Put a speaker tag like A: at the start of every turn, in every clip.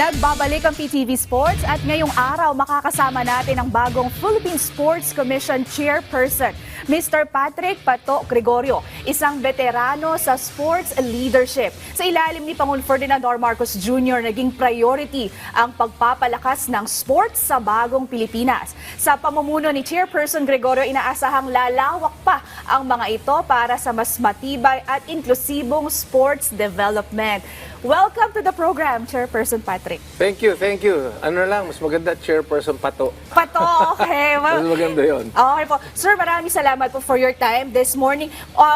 A: Nagbabalik ang PTV Sports at ngayong araw makakasama natin ang bagong Philippine Sports Commission Chairperson, Mr. Pato Gregorio, isang veterano sa sports leadership. Sa ilalim ni Pangulong Ferdinand R. Marcos Jr., naging priority ang pagpapalakas ng sports sa bagong Pilipinas. Sa pamumuno ni Chairperson Gregorio, inaasahang lalawak pa ang mga ito para sa mas matibay at inklusibong sports development. Welcome to the program, Chairperson Patrick.
B: Thank you, thank you. Ano lang, mas maganda Chairperson Pato.
A: Pato, okay.
B: Mas maganda yun.
A: Okay po. Sir, maraming salamat po for your time this morning.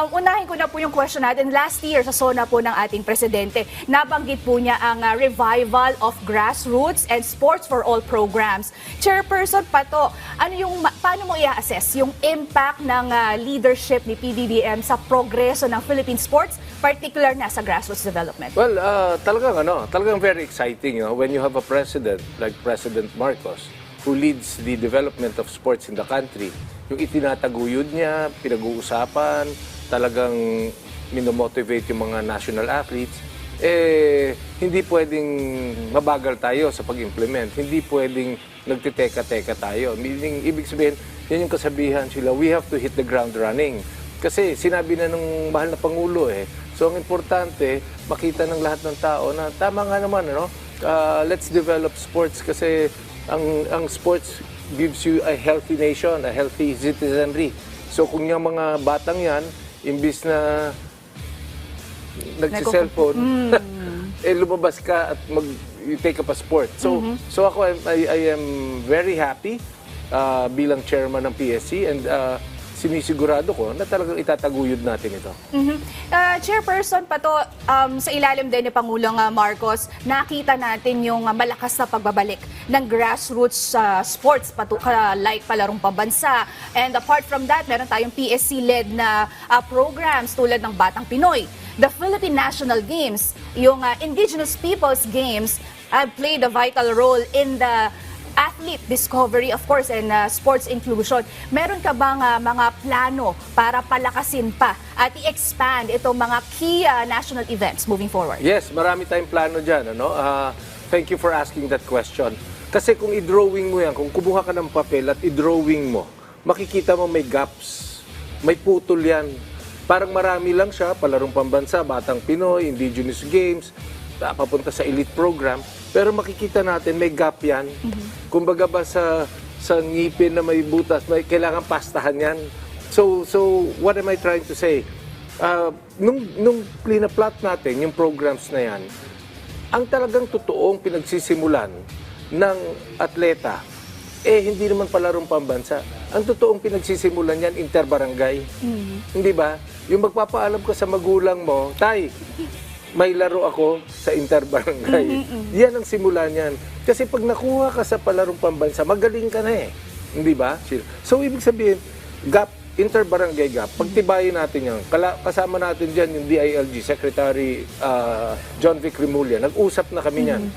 A: Unahin ko na po yung question natin. Last year, sa SONA po ng ating presidente, nabanggit po niya ang revival of grassroots and sports for all programs. Chairperson Pato, paano mo i-assess yung impact ng leadership ni PBBM sa progreso ng Philippine sports, particular na sa grassroots development?
B: Well, talagang very exciting, when you have a president like President Marcos who leads the development of sports in the country. Yung itinataguyod niya, pinag-uusapan, talagang minomotivate yung mga national athletes, hindi pwedeng mabagal tayo sa pag-implement. Hindi pwedeng nagtiteka-teka tayo. Meaning, ibig sabihin, yan yung kasabihan sila, we have to hit the ground running. Kasi sinabi na ng mahal na Pangulo So ang importante, makita ng lahat ng tao na tama nga naman, let's develop sports kasi ang sports gives you a healthy nation, a healthy citizenry. So kung yung mga batang yan, imbis na nagsi-cellphone, lumabas ka at you take up a sport. So ako, I am very happy bilang chairman ng PSC and sinisigurado ko na talagang itataguyod natin ito.
A: Chairperson Pato, sa ilalim din ni Pangulong Marcos, nakita natin yung malakas na pagbabalik ng grassroots sports, like Palarong Pambansa. And apart from that, meron tayong PSC-led na programs tulad ng Batang Pinoy. The Philippine National Games, yung Indigenous Peoples Games, played a vital role in the athlete discovery, of course, and sports inclusion. Meron ka bang mga plano para palakasin pa at i-expand itong mga key national events moving forward?
B: Yes, marami tayong plano dyan. Thank you for asking that question. Kasi kung i-drawing mo yan, kung kumuha ka ng papel at i-drawing mo, makikita mo may gaps, may putol yan. Parang marami lang siya, Palarong Pambansa, Batang Pinoy, Indigenous Games, papunta sa elite program. Pero makikita natin, may gap yan. Kumbaga ba sa ngipin na may butas, kailangan pastahan yan. So what am I trying to say? Nung plina-plot natin yung programs na yan, ang talagang totoong pinagsisimulan ng atleta, hindi naman Palarong Pambansa. Ang totoong pinagsisimulan yan, interbarangay. Hindi ba? Yung magpapaalam ka sa magulang mo, Tay, may laro ako sa interbarangay. Yan ang simula niyan. Kasi pag nakuha ka sa Palarong Pambansa, magaling ka na Hindi ba? So, ibig sabihin, gap, interbarangay gap, pagtibayin natin yan. Kasama natin dyan yung DILG, Secretary John Vic Remulla. Nag-usap na kami niyan.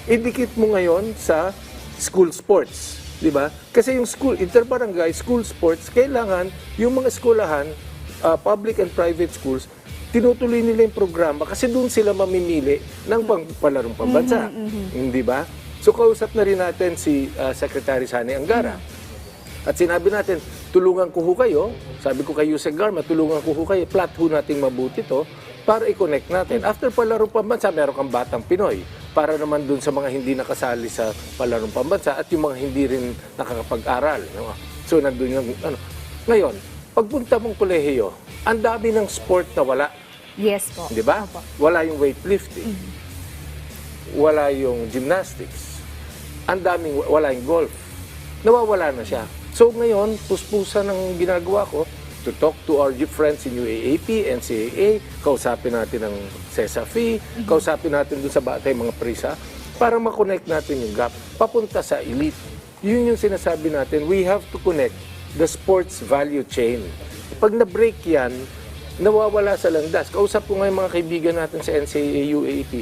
B: Idikit mo ngayon sa school sports. Di ba? Kasi yung interbarangay, school sports, kailangan yung mga eskwelahan, public and private schools, tinutuloy nila yung programa kasi doon sila mamimili ng Palarong Pambansa. Hindi ba? So kausap na rin natin si Secretary Sani Angara. At sinabi natin, tulungan ko ho kayo. Sabi ko kay Yusek Garma, tulungan ko ho kayo. Plot ho nating mabuti to para i-connect natin. After Palarong Pambansa, meron kang Batang Pinoy para naman doon sa mga hindi nakasali sa Palarong Pambansa at yung mga hindi rin nakakapag-aral. So nandun yung Ngayon, pagpunta mong kolehiyo, ang dami ng sport na wala.
A: Yes po.
B: Di ba? Wala yung weightlifting. Wala yung gymnastics. Wala yung golf. Nawawala na siya. So ngayon, puspusan ng ginagawa ko to talk to our friends in UAAP, NCAA, kausapin natin ng CESAFI, kausapin natin dun sa batay mga prisa, para makonect natin yung gap, papunta sa elite. Yun yung sinasabi natin, we have to connect the sports value chain. Pag na-break yan, nawawala sa landas. Kausap ko ngayon mga kaibigan natin sa NCAA, UAAP.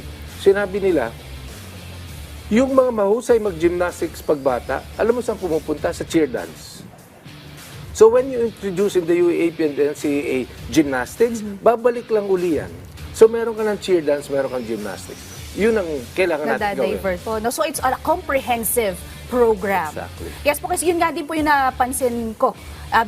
B: Sinabi nila, yung mga mahusay mag-gymnastics pagbata, alam mo saan pumupunta? Sa cheer dance. So when you introduce in the UAAP and the NCAA gymnastics, babalik lang uli yan. So meron ka ng cheer dance, meron kang gymnastics. Yun ang kailangan natin gawin.
A: Nadadivert po. No? So it's a comprehensive program.
B: Exactly.
A: Yes po, kasi yun nga din po yung napansin ko.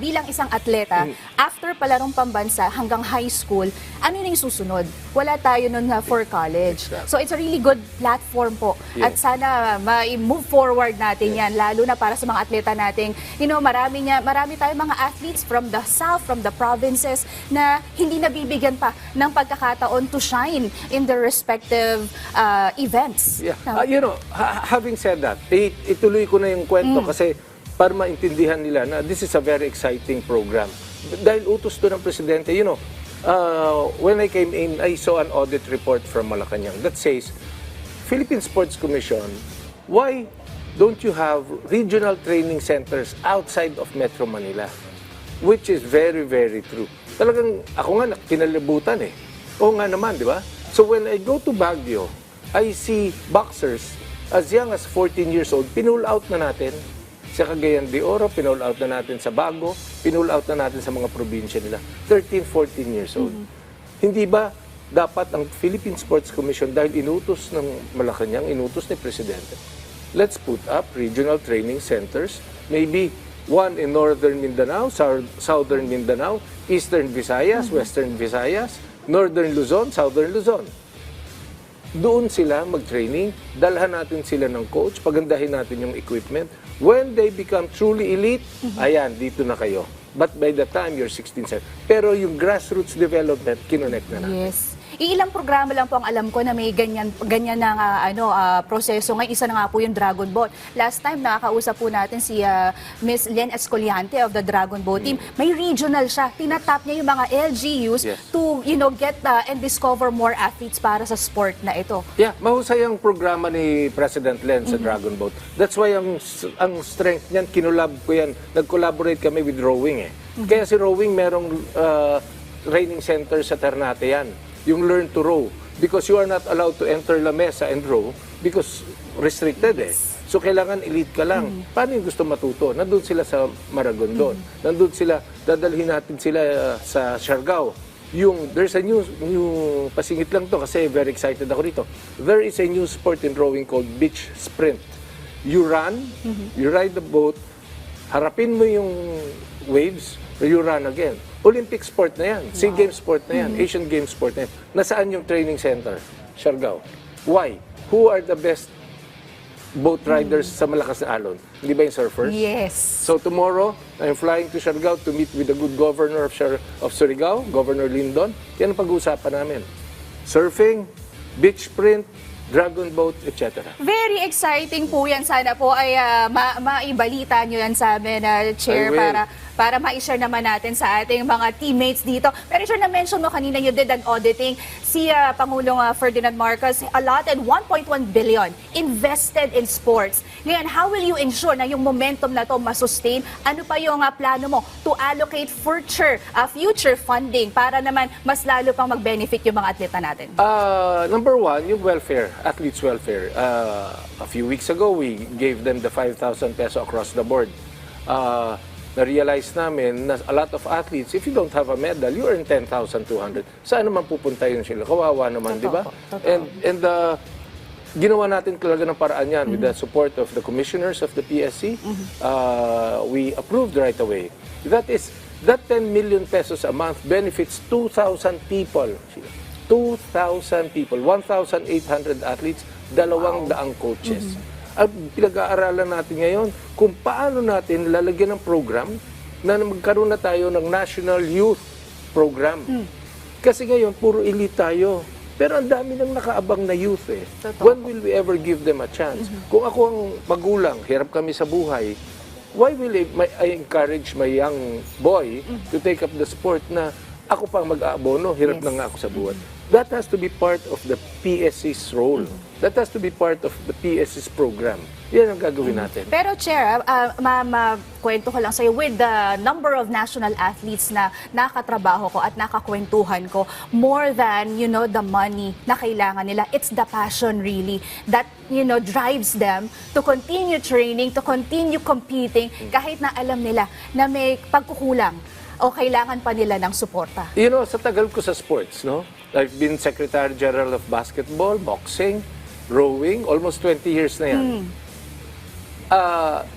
A: Bilang isang atleta, after palarong pambansa hanggang high school, ano yun yung susunod? Wala tayo nun for college.
B: Exactly.
A: So it's a really good platform po.
B: Yes.
A: At sana ma-move forward natin yan, lalo na para sa mga atleta nating, marami tayong mga athletes from the south, from the provinces, na hindi nabibigyan pa ng pagkakataon to shine in their respective events.
B: Yeah. Having said that, ituloy ko na yung kwento kasi para maintindihan nila na this is a very exciting program. Dahil utos to ng presidente, when I came in, I saw an audit report from Malacanang that says, Philippine Sports Commission, why don't you have regional training centers outside of Metro Manila? Which is very, very true. Talagang, ako nga, kinalibutan eh. Oo nga naman, di ba? So when I go to Baguio, I see boxers as young as 14 years old, pinull out na natin. Sa Cagayan de Oro, pinull out na natin sa Bagong, pinull out na natin sa mga probinsya nila. 13, 14 years old. Hindi ba dapat ang Philippine Sports Commission, dahil inutos ng Malacanang, inutos ni Presidente, let's put up regional training centers, maybe one in Northern Mindanao, Southern Mindanao, Eastern Visayas, Western Visayas, Northern Luzon, Southern Luzon. Doon sila mag-training, dalhan natin sila ng coach, pagandahin natin yung equipment. When they become truly elite, ayan, dito na kayo. But by the time you're 16, 17. Pero yung grassroots development, kinonect na natin.
A: Yes. Ilang programa lang po ang alam ko na may ganyan na proseso. Ngayon, isa na nga po yung Dragon Boat. Last time, nakakausap po natin si Miss Len Escoliante of the Dragon Boat team. May regional siya. Tinatap niya yung mga LGUs to, get and discover more athletes para sa sport na ito.
B: Yeah, mahusay ang programa ni President Len sa Dragon Boat. That's why ang strength niyan, kinulab ko yan. Nag-collaborate kami with rowing eh. Kaya si rowing merong training center sa Ternate yan. Yung learn to row. Because you are not allowed to enter La Mesa and row because restricted eh. So kailangan elite ka lang. Paano yung gusto matuto? Nandun sila sa Maragondon. Nandun sila, dadalhin natin sila sa Siargao. There's a new pasingit lang to kasi very excited ako rito. There is a new sport in rowing called beach sprint. You run, you ride the boat, harapin mo yung waves, you run again. Olympic sport na yan, SEA Games sport na yan, Asian Games sport na yan. Nasaan yung training center? Siargao. Why? Who are the best boat riders sa malakas na alon? Hindi ba yung surfers?
A: Yes.
B: So tomorrow, I'm flying to Siargao to meet with the good governor of Surigao, Governor Lindon. Yan ang pag-uusapan namin. Surfing, beach sprint, Dragon Boat, etc.
A: Very exciting po yan. Sana po ay maibalita nyo yan sa amin, Chair, para ma-share naman natin sa ating mga teammates dito. Pero sure, na-mention mo kanina, you did an auditing. Si Pangulong Ferdinand Marcos allotted 1.1 billion invested in sports. Ngayon, how will you ensure na yung momentum na to masustain? Ano pa yung plano mo to allocate future funding para naman mas lalo pang mag-benefit yung mga atleta natin?
B: Number one, yung welfare, athletes' welfare. A few weeks ago, we gave them the 5,000 peso across the board. Na-realize namin na a lot of athletes, if you don't have a medal, you earn 10,200. Saan naman pupunta yun sila? Kawawa naman, di ba? And ginawa natin talaga ng paraan yan with the support of the commissioners of the PSC. We approved right away. That 10 million pesos a month benefits 2,000 people. 2,000 people, 1,800 athletes, 200 coaches. At pinag-aaralan natin ngayon kung paano natin lalagyan ng program na magkaroon na tayo ng National Youth Program. Kasi ngayon, puro elite tayo. Pero ang dami nang nakaabang na youth eh. When will we ever give them a chance? Kung ako ang magulang, hirap kami sa buhay, why will I encourage my young boy to take up the sport na ako pang mag-aabono, hirap na nga ako sa buwan? That has to be part of the PSC's role. That has to be part of the PSC's program. Yan ang gagawin natin.
A: Pero Chair, kwento ko lang sa'yo, with the number of national athletes na nakatrabaho ko at nakakwentuhan ko, more than, the money na kailangan nila, it's the passion really that, drives them to continue training, to continue competing, kahit na alam nila na may pagkukulang o kailangan pa nila ng suporta.
B: Sa tagal ko sa sports, no? I've been Secretary General of Basketball, boxing, rowing, almost 20 years na yan.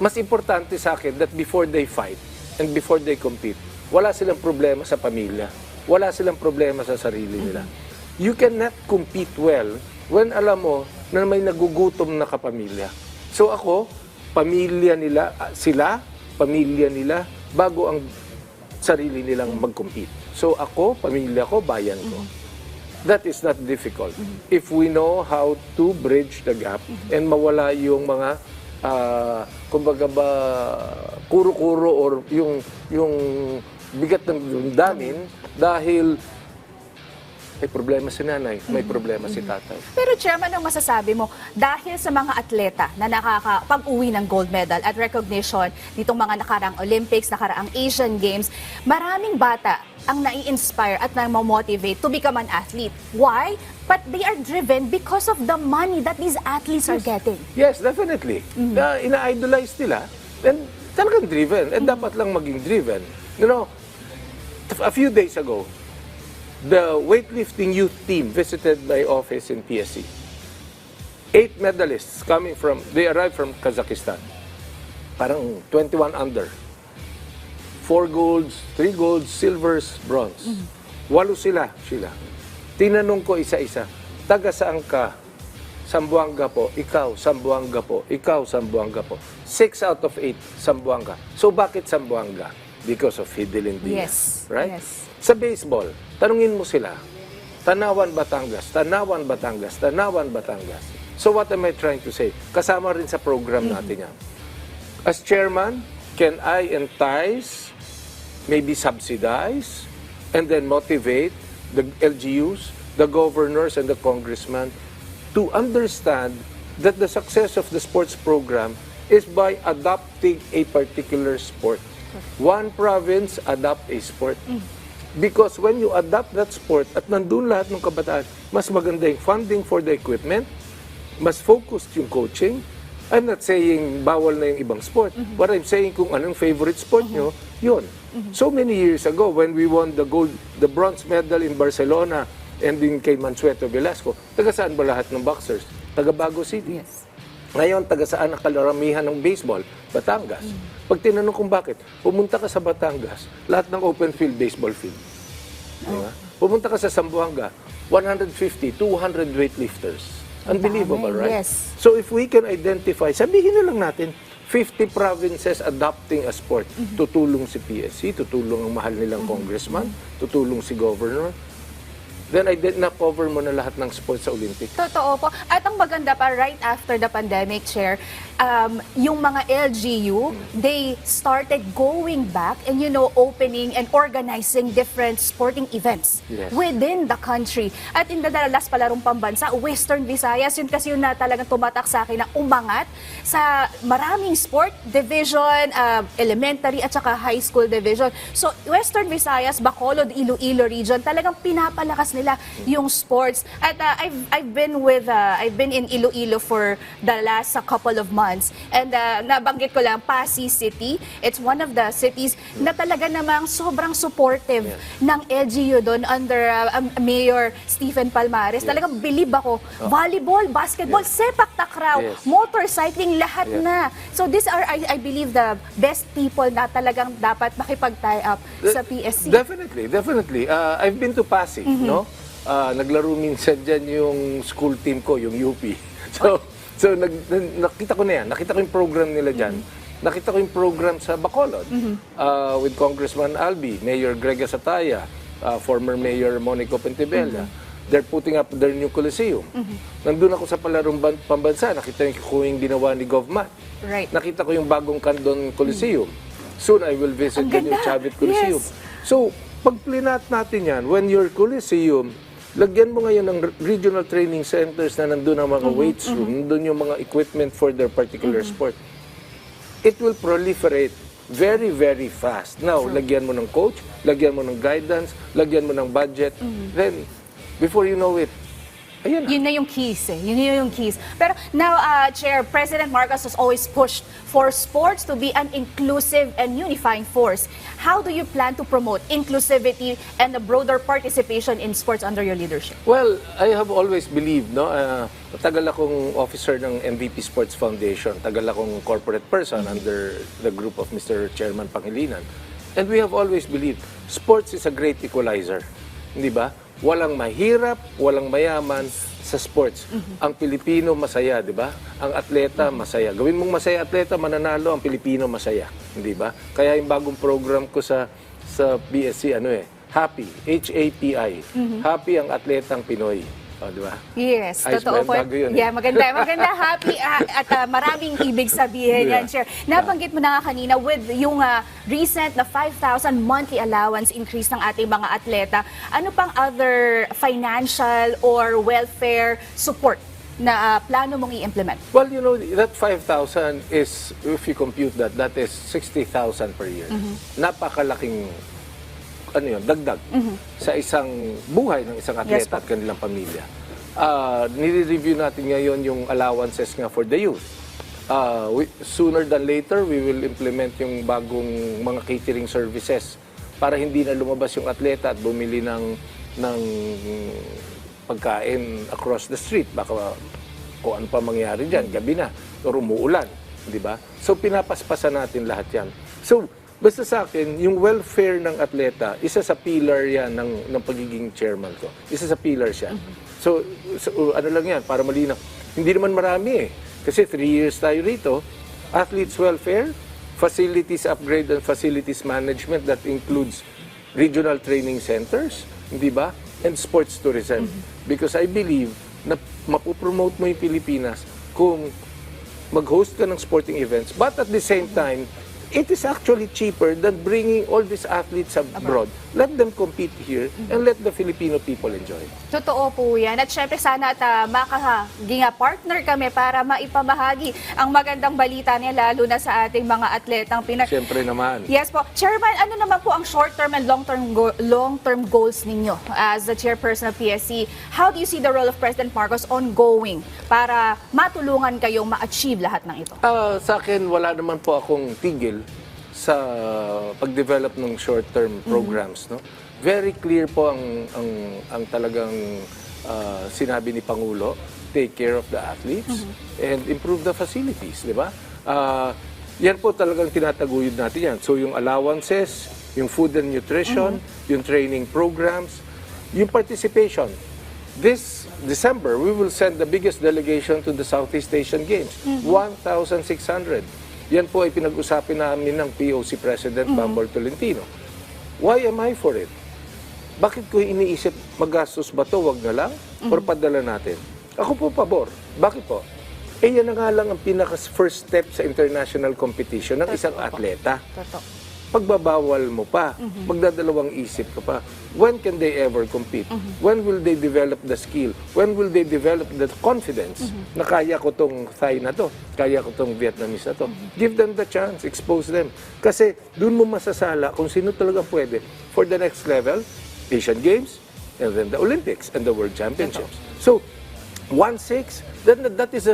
B: Mas importante sa akin that before they fight and before they compete, wala silang problema sa pamilya. Wala silang problema sa sarili nila. You cannot compete well when alam mo na may nagugutom na kapamilya. So ako, pamilya nila, pamilya nila, bago ang sarili nilang mag-compete. So ako, pamilya ko, bayan ko. That is not difficult. If we know how to bridge the gap and mawala yung mga kumbaga ba kuro-kuro or yung bigat ng damdamin dahil may problema si nanay, may problema si tatay.
A: Pero Chairman, ang masasabi mo, dahil sa mga atleta na nakakapag-uwi ng gold medal at recognition nitong mga nakaraang Olympics, nakaraang Asian Games, maraming bata ang nai-inspire at nai-motivate to become an athlete. Why? But they are driven because of the money that these athletes are getting.
B: Yes, definitely. Ina-idolize nila and talagang driven. And dapat lang maging driven. You know, a few days ago, the weightlifting youth team visited my office in PSC. 8 medalists they arrived from Kazakhstan. Parang 21 under. 4 golds, 3 golds, silvers, bronze. 8 sila. Tinanong ko isa-isa, taga saan ka? Sambuanga po, ikaw, Sambuanga po, ikaw, Sambuanga po. 6 out of 8, Sambuanga. So bakit Sambuanga? Because of Fidelin Diaz.
A: Yes.
B: Right?
A: Yes.
B: Sa baseball, tanungin mo sila, Tanawan, Batangas, Tanawan, Batangas, Tanawan, Batangas. So what am I trying to say? Kasama rin sa program natin yan. As chairman, can I entice, maybe subsidize, and then motivate the LGUs, the governors, and the congressmen to understand that the success of the sports program is by adopting a particular sport. One province, adopt a sport. Because when you adopt that sport at nandun lahat ng kabataan, mas maganda yung funding for the equipment, mas focused yung coaching. I'm not saying bawal na yung ibang sport. What I'm saying, kung anong favorite sport nyo, yun. So many years ago, when we won the bronze medal in Barcelona and din kay Mansueto Velasco, taga saan ba lahat ng boxers? Taga Bago City.
A: Yes.
B: Ngayon, taga saan ang karamihan ng baseball? Batangas. Pag tinanong kung bakit, pumunta ka sa Batangas, lahat ng open field, baseball field. Diba? Pumunta ka sa Zamboanga, 150, 200 weightlifters. Unbelievable, right?
A: Yes.
B: So if we can identify, sabihin na lang natin, 50 provinces adopting a sport. Tutulong si PSC, tutulong ang mahal nilang congressman, tutulong si governor. Then na-cover mo na lahat ng sports sa Olympics.
A: Totoo po. At ang maganda pa, right after the pandemic, Chair, yung mga LGU, they started going back and, opening and organizing different sporting events within the country. At in the last palarong pambansa, Western Visayas, yun kasi yun na talagang tumatak sa akin na umangat sa maraming sport division, elementary at saka high school division. So, Western Visayas, Bacolod, Iloilo region, talagang pinapalakas nila yung sports. At I've been in Iloilo for the last couple of months. And nabanggit ko lang, Pasig City. It's one of the cities na talaga namang sobrang supportive ng LGU doon under Mayor Stephen Palmares. Talagang bilib ako. Volleyball, basketball, sepak takraw, motorcycling, lahat na. So these are, I believe, the best people na talagang dapat makipag-tie up sa PSC.
B: Definitely. I've been to Pasig, no? Naglaro minsan dyan yung school team ko, yung UP. So nakita ko na yan. Nakita ko yung program nila dyan. Nakita ko yung program sa Bacolod with Congressman Albi, Mayor Gregorio Sataya, former Mayor Monico Pentebella. They're putting up their new Coliseum. Nandun ako sa palarong pambansa. Nakita ko yung ginawa ni Govmat.
A: Right.
B: Nakita ko yung bagong Candon Coliseum. Soon I will visit din yung Chavit Coliseum. So, pag plinat natin yan, when your Coliseum, lagyan mo ngayon ng regional training centers na nandun ang mga weights room, nandun yung mga equipment for their particular sport. It will proliferate very, very fast. Now, lagyan mo ng coach, lagyan mo ng guidance, lagyan mo ng budget. Then, before you know it, Ayan na.
A: Yun na yung keys eh. Yun yung keys. Pero now, Chair, President Marcos has always pushed for sports to be an inclusive and unifying force. How do you plan to promote inclusivity and the broader participation in sports under your leadership?
B: Well, I have always believed, no, tagal akong officer ng MVP Sports Foundation, tagal akong corporate person under the group of Mr. Chairman Pangilinan. And we have always believed, sports is a great equalizer. Hindi ba? Walang mahirap, walang mayaman sa sports. Ang Pilipino masaya, di ba? Ang atleta masaya. Gawin mong masaya atleta, mananalo, ang Pilipino masaya. Hindi ba? Kaya yung bagong program ko sa BSC, Happy, H-A-P-I. Happy ang atletang Pinoy. O, di ba?
A: Yes,
B: Ayos
A: totoo
B: ba?
A: po.
B: Bago yun,
A: Yeah, maganda. Maganda, happy at maraming ibig sabihin yan, Chair. Nabanggit mo na nga kanina with yung recent na 5,000 monthly allowance increase ng ating mga atleta. Ano pang other financial or welfare support na plano mong i-implement?
B: Well, you know, that 5,000 is, if you compute that, that is 60,000 per year. Napakalaking dagdag sa isang buhay ng isang atleta at kanilang pamilya. Nire-review natin ngayon yung allowances nga for the youth. Sooner than later, we will implement yung bagong mga catering services para hindi na lumabas yung atleta at bumili ng pagkain across the street. Baka kung ano pa mangyari dyan, gabi na, o umuulan, di ba? So, pinapaspasan natin lahat yan. So, basta sa akin, yung welfare ng atleta, isa sa pillar yan ng pagiging chairman ko. Isa sa pillar siya. So, ano lang yan, para malinaw. Hindi naman marami eh. Kasi 3 years tayo rito. Athletes welfare, facilities upgrade and facilities management that includes regional training centers, hindi ba? And sports tourism. Because I believe na mapupromote mo yung Pilipinas kung mag-host ka ng sporting events, but at the same time, it is actually cheaper than bringing all these athletes abroad. Let them compete here and let the Filipino people enjoy.
A: Totoo po yan. At syempre sana at makaging partner kami para maipamahagi ang magandang balita niya lalo na sa ating mga atletang Pinoy.
B: Siyempre naman.
A: Yes po. Chairman, ano naman po ang short-term and long-term goals ninyo as the chairperson of PSC? How do you see the role of President Marcos ongoing para matulungan kayong ma-achieve lahat ng ito?
B: Sa akin, wala naman po akong tigil sa pag-develop ng short-term programs, no? Very clear po ang talagang sinabi ni Pangulo, take care of the athletes and improve the facilities, di ba? Yan po talagang tinataguyod natin yan. So yung allowances, yung food and nutrition, yung training programs, yung participation. This December, we will send the biggest delegation to the Southeast Asian Games, 1,600. Yan po ay pinag-usapin namin ng POC President Bambol Tolentino. Why am I for it? Bakit ko iniisip magastos ba ito, wag na lang? Or padala natin? Ako po pabor. Bakit po? Eh yan na nga lang ang pinaka-first step sa international competition ng isang atleta. Pagbabawal mo pa, magdadalawang isip ka pa. When can they ever compete? When will they develop the skill? When will they develop the confidence na kaya ko tong Thai na to, kaya ko tong Vietnamese na to? Give them the chance, expose them. Kasi doon mo masasala kung sino talaga pwede for the next level, Asian Games, and then the Olympics and the World Championships. So, 1-6, then that is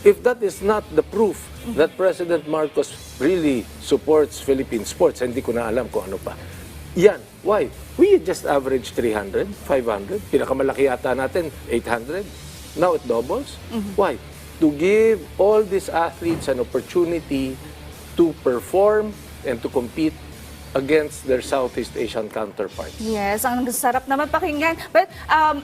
B: if that is not the proof that President Marcos really supports Philippine sports, hindi ko na alam kung ano pa. Yan. Why? We just average 300, 500. Pinakamalaki yata natin, 800. Now it doubles. Why? To give all these athletes an opportunity to perform and to compete against their Southeast Asian counterparts.
A: Yes, ang sarap naman pakinggan. But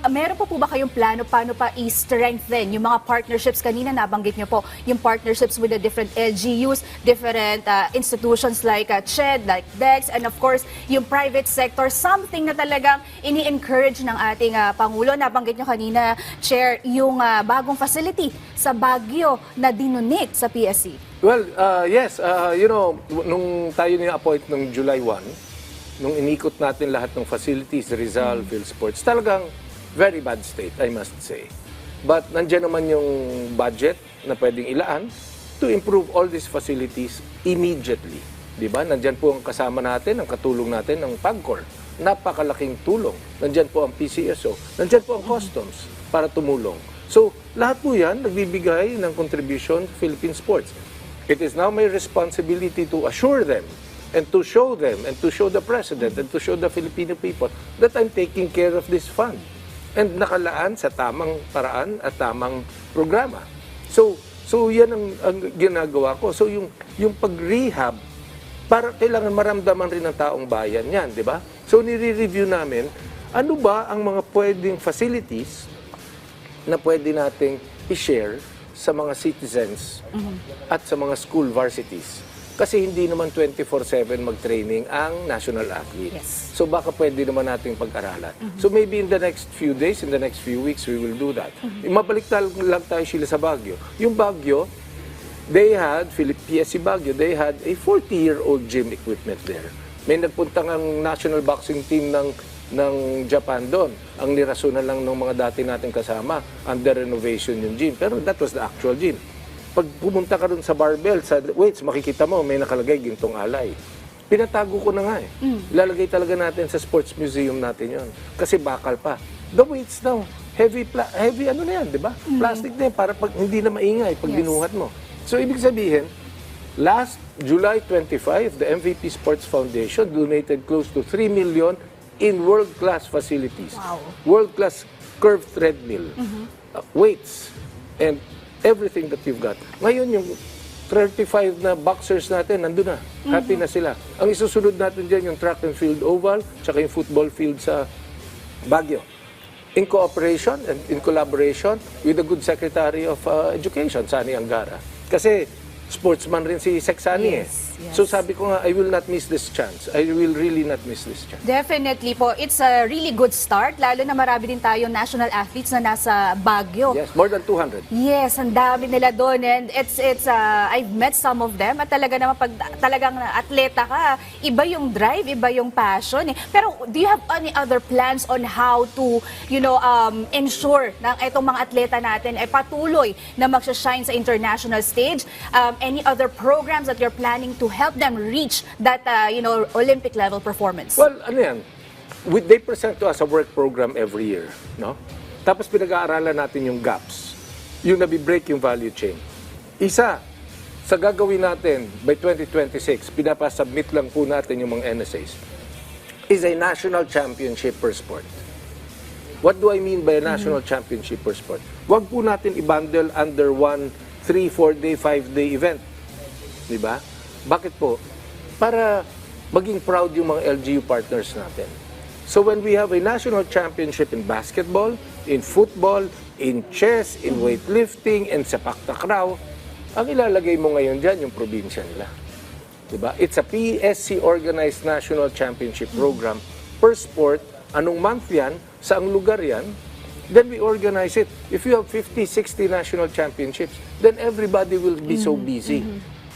A: meron pa po ba kayong plano paano pa i-strengthen yung mga partnerships? Kanina nabanggit niyo po yung partnerships with the different LGUs, different institutions like CHED, like DEX, and of course, yung private sector, something na talagang ini-encourage ng ating Pangulo. Nabanggit niyo kanina, Chair, yung bagong facility sa Baguio na dinonate sa PSC.
B: Well, yes. You know, nung tayo ni-appoint nung July 1, nung inikot natin lahat ng facilities, Rizal, PhilSports, talagang very bad state, I must say. But nandiyan naman yung budget na pwedeng ilaan to improve all these facilities immediately. Diba? Nandiyan po ang kasama natin, ang katulong natin ng PAGCOR. Napakalaking tulong. Nandiyan po ang PCSO. Nandiyan po ang Customs. para tumulong. So, lahat po yan nagbibigay ng contribution to Philippine sports. It is now my responsibility to assure them and to show them and to show the President and to show the Filipino people that I'm taking care of this fund. And nakalaan sa tamang paraan at tamang programa. So yan ang ginagawa ko. So yung pag-rehab, para kailangan maramdaman rin ng taong bayan yan, di ba? So nire-review namin, ano ba ang mga pwedeng facilities na pwede nating i-share sa mga citizens at sa mga school varsities. Kasi hindi naman 24/7 mag-training ang national athlete.
A: Yes.
B: So baka pwede naman nating pag-aralan. So maybe in the next few days, in the next few weeks, we will do that. Mabalik lang tayo sila sa Baguio. Yung Baguio, they had, PSC Baguio, they had a 40-year-old gym equipment there. May nagpunta ng national boxing team ng Japan doon. Ang nirasunan lang ng mga dati nating kasama, under renovation yung gym. Pero that was the actual gym. Pag pumunta ka dun sa barbell, sa weights, makikita mo, may nakalagay gintong alay. Pinatago ko na nga eh. Ilalagay talaga natin sa sports museum natin yon. Kasi bakal pa. The weights now, heavy ano na yan, di ba? Plastic na yan, para pag hindi na maingay pag binuhat mo. So, ibig sabihin, last July 25, the MVP Sports Foundation donated close to 3 million in world-class facilities.
A: Wow.
B: World-class curved treadmill, weights, and everything that you've got. Ngayon, yung 35 na boxers natin, nandun na. Happy na sila. Ang isusunod natin dyan, yung track and field oval, tsaka yung football field sa Baguio. In cooperation and in collaboration with the good Secretary of Education, Sani Angara. Kasi sportsman rin si Sexani
A: Yes.
B: So sabi ko nga, I will not miss this chance. I will really not miss this chance.
A: Definitely po. It's a really good start, lalo na marami din tayong national athletes na nasa Baguio.
B: Yes, more than 200.
A: Yes, ang dami nila doon, and I've met some of them, at talaga naman pag talagang atleta ka, iba yung drive, iba yung passion eh. Pero do you have any other plans on how to, ensure na itong mga atleta natin ay patuloy na magsashine sa international stage? Any other programs that you're planning to help them reach that, Olympic level performance?
B: Well, ano yan? They present to us a work program every year, no? Tapos pinag-aaralan natin yung gaps, yung nabi-break yung value chain. Isa, sa gagawin natin by 2026, pinapasubmit lang po natin yung mga NSAs, is a national championship per sport. What do I mean by a national championship per sport? Huwag po natin i-bundle under one 3, 4-day, 5-day event. Diba? Bakit po? Para maging proud yung mga LGU partners natin. So when we have a national championship in basketball, in football, in chess, in weightlifting, and sepak takraw, ang ilalagay mo ngayon dyan yung probinsya nila. Diba? It's a PSC organized national championship program per sport. Anong month yan? Saang lugar yan? Then we organize it. If you have 50, 60 national championships, then everybody will be so busy.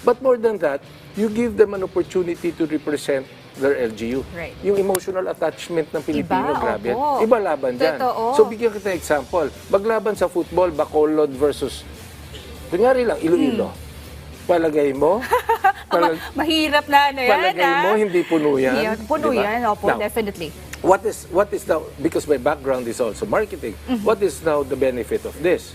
B: But more than that, you give them an opportunity to represent their LGU.
A: Right.
B: Yung emotional attachment ng Pilipino,
A: Iba,
B: grabe.
A: opo.
B: Iba laban dyan.
A: Totoo.
B: So bigyan kita ng example. Maglaban sa football, Bacolod versus, kunyari lang, Iloilo. Palagay mo,
A: Mahirap na yan,
B: palagay mo, hindi puno yan.
A: Yeah, puno
B: Diba?
A: yan, opo,
B: Now,
A: definitely.
B: What is now, because my background is also marketing, what is now the benefit of this?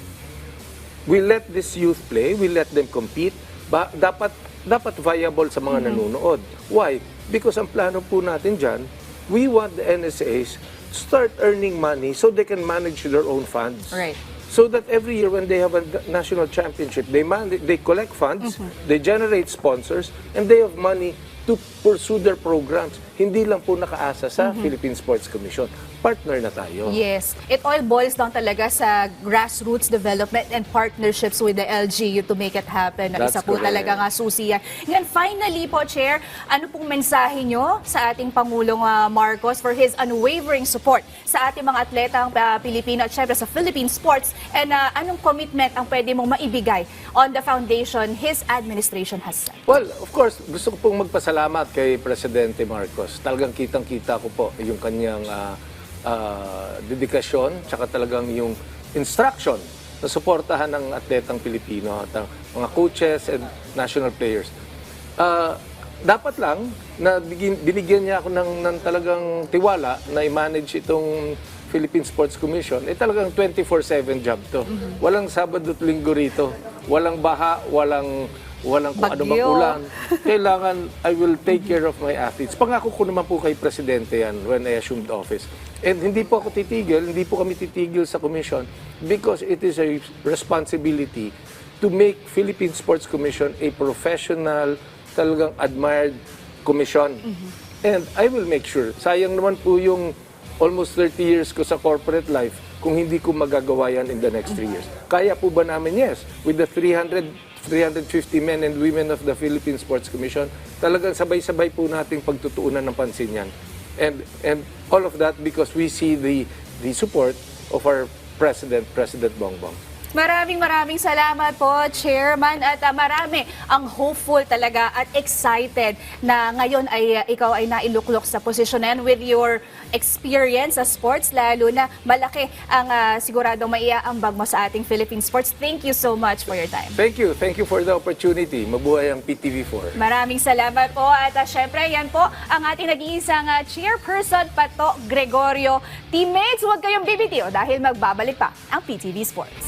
B: We let this youth play, we let them compete, dapat viable sa mga nanonood. Why? Because ang plano po natin dyan, we want the NSAs to start earning money so they can manage their own funds.
A: Right.
B: So that every year when they have a national championship, they collect funds, they generate sponsors, and they have money to pursue their programs. Hindi lang po nakaasa sa Philippine Sports Commission. Partner na tayo.
A: Yes. It all boils down talaga sa grassroots development and partnerships with the LGU to make it happen.
B: That's
A: Isa po
B: correct.
A: talaga nga susi yan. Ngayon, finally po, Chair, ano pong mensahe nyo sa ating Pangulong Marcos for his unwavering support sa ating mga atletang Pilipino at syempre sa Philippine sports, and anong commitment ang pwede mong maibigay on the foundation his administration has set?
B: Well, of course, gusto ko pong magpasalamat kay Presidente Marcos. Talagang kitang-kita ko po yung kanyang dedikasyon, tsaka talagang yung instruction na suportahan ng atletang Pilipino at ang mga coaches and national players. Dapat lang na binigyan niya ako ng talagang tiwala na i-manage itong Philippine Sports Commission, talagang 24/7 job to. Walang Sabado at Linggo rito. Walang baha, walang kung ano mang
A: Bagyo.
B: ulan. Kailangan, I will take care of my athletes. Pangako ko naman po kay Presidente yan when I assumed office. And hindi po ako titigil, hindi po kami titigil sa commission because it is a responsibility to make Philippine Sports Commission a professional, talagang admired commission. And I will make sure, sayang naman po yung almost 30 years ko sa corporate life kung hindi ko magagawa yan in the next 3 years. Kaya po ba namin? Yes. With the 350 men and women of the Philippine Sports Commission, talagang sabay-sabay po nating pagtutuunan ng pansin yan. And all of that because we see the support of our President Bongbong.
A: Maraming salamat po, Chairman. At marami ang hopeful talaga at excited na ngayon ay ikaw ay nailuklok sa posisyon na yan with your experience sa sports, lalo na malaki ang siguradong maiaambag mo sa ating Philippine sports. Thank you so much for your time.
B: Thank you for the opportunity. Mabuhay ang PTV4.
A: Maraming salamat po. At syempre, yan po ang ating nag-iisang chairperson, Pato, Gregorio. Teammates, huwag kayong bibitiw dahil magbabalik pa ang PTV Sports.